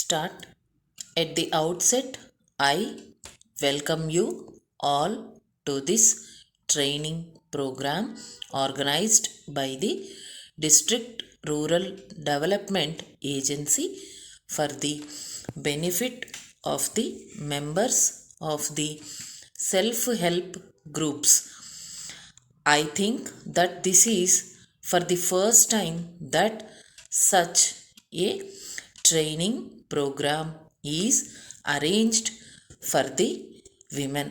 Start. At the outset, I welcome you all to this training program organized by the District Rural Development Agency for the benefit of the members of the self help groups. I think that this is for the first time that such a training program is arranged for the women.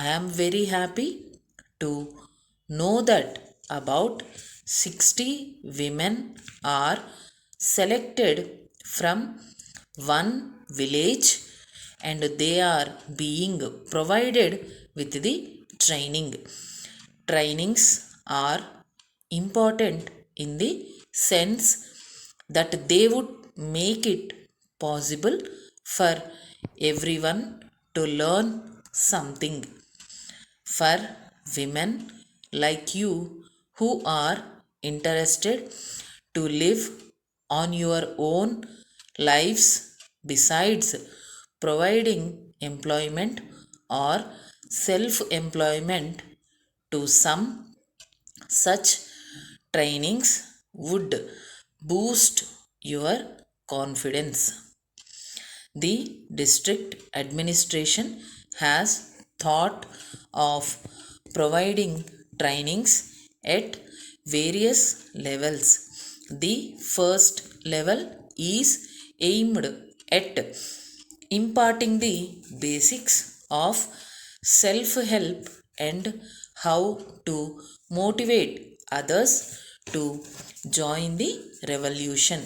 I am very happy to know that about 60 women are selected from one village and they are being provided with the training. Trainings are important in the sense that they would make it possible for everyone to learn something. For women like you who are interested to live on your own lives besides providing employment or self employment to some, such trainings would boost your confidence. The district administration has thought of providing trainings at various levels. The first level is aimed at imparting the basics of self help and how to motivate others to join the revolution.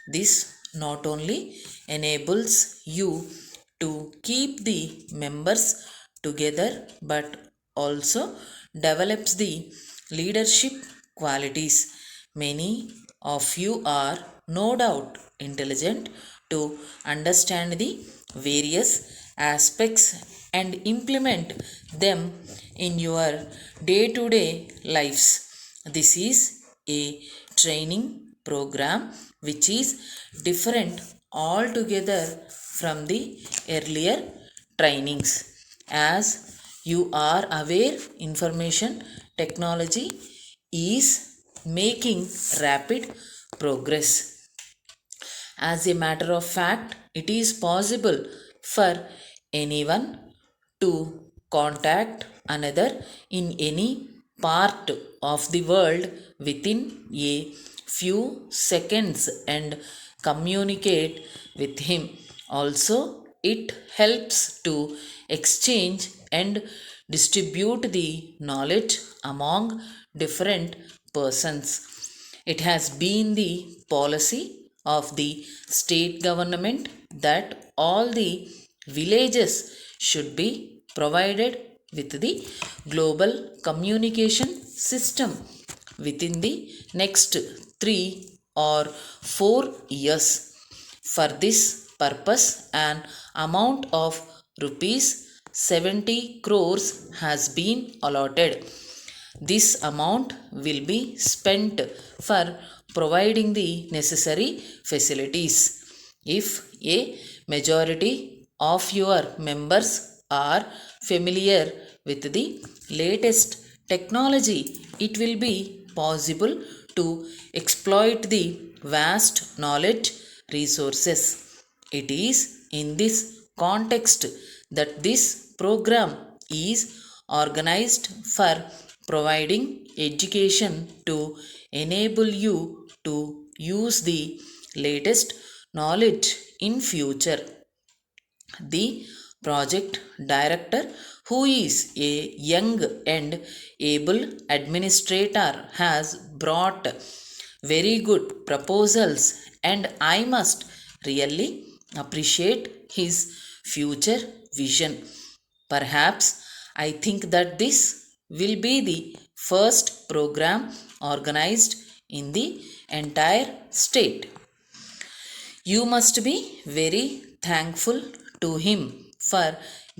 This not only enables you to keep the members together but also develops the leadership qualities. Many of you are no doubt intelligent to understand the various aspects and implement them in your day to day lives. This is a training program which is different altogether from the earlier trainings. As you are aware, information technology is making rapid progress. As a matter of fact, it is possible for anyone to contact another in any part of the world within a few seconds and communicate with him. Also, it helps to exchange and distribute the knowledge among different persons. It has been the policy of the state government that all the villages should be provided with the global communication system within the next 3 or 4 years. For this purpose, an amount of rupees 70 crores has been allotted. This amount will be spent for providing the necessary facilities. If a majority of your members are familiar with the latest technology, it will be possible to exploit the vast knowledge resources. It is in this context that this program is organized for providing education to enable you to use the latest knowledge in future. The project director, who is a young and able administrator, has brought very good proposals and I must really appreciate his future vision. Perhaps I think that this will be the first program organized in the entire state. You must be very thankful to him for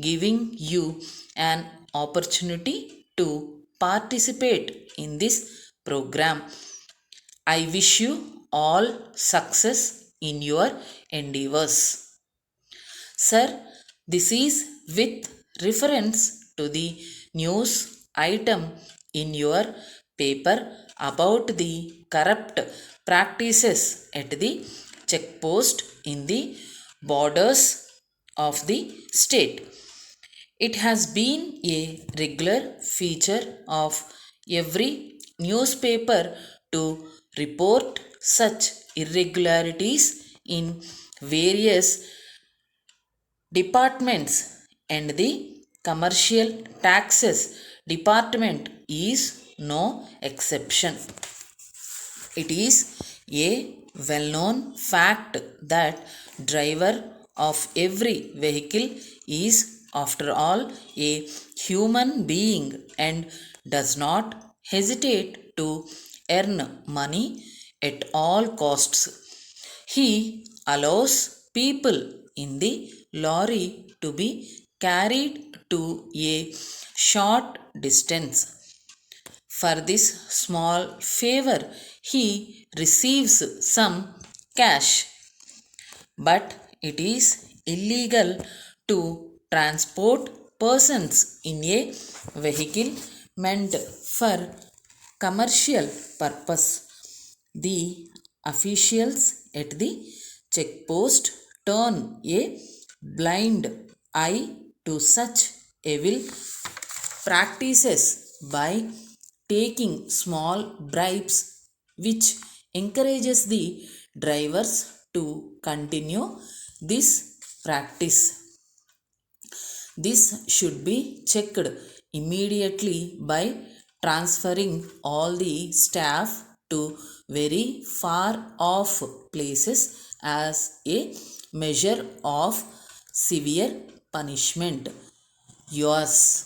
giving you an opportunity to participate in this program. I wish you all success in your endeavors. Sir, this is with reference to the news item in your paper about the corrupt practices at the checkpost in the borders of the state. It has been a regular feature of every newspaper to report such irregularities in various departments, and the commercial taxes department is no exception. It is a well known fact that driver of every vehicle is after all a human being and does not hesitate to earn money at all costs. He allows people in the lorry to be carried to a short distance. For this small favor, he receives some cash, but it is illegal to transport persons in a vehicle meant for commercial purpose. The officials at the checkpost turn a blind eye to such evil practices by taking small bribes, which encourages the drivers to continue this practice. This should be checked immediately by transferring all the staff to very far off places as a measure of severe punishment. Yours.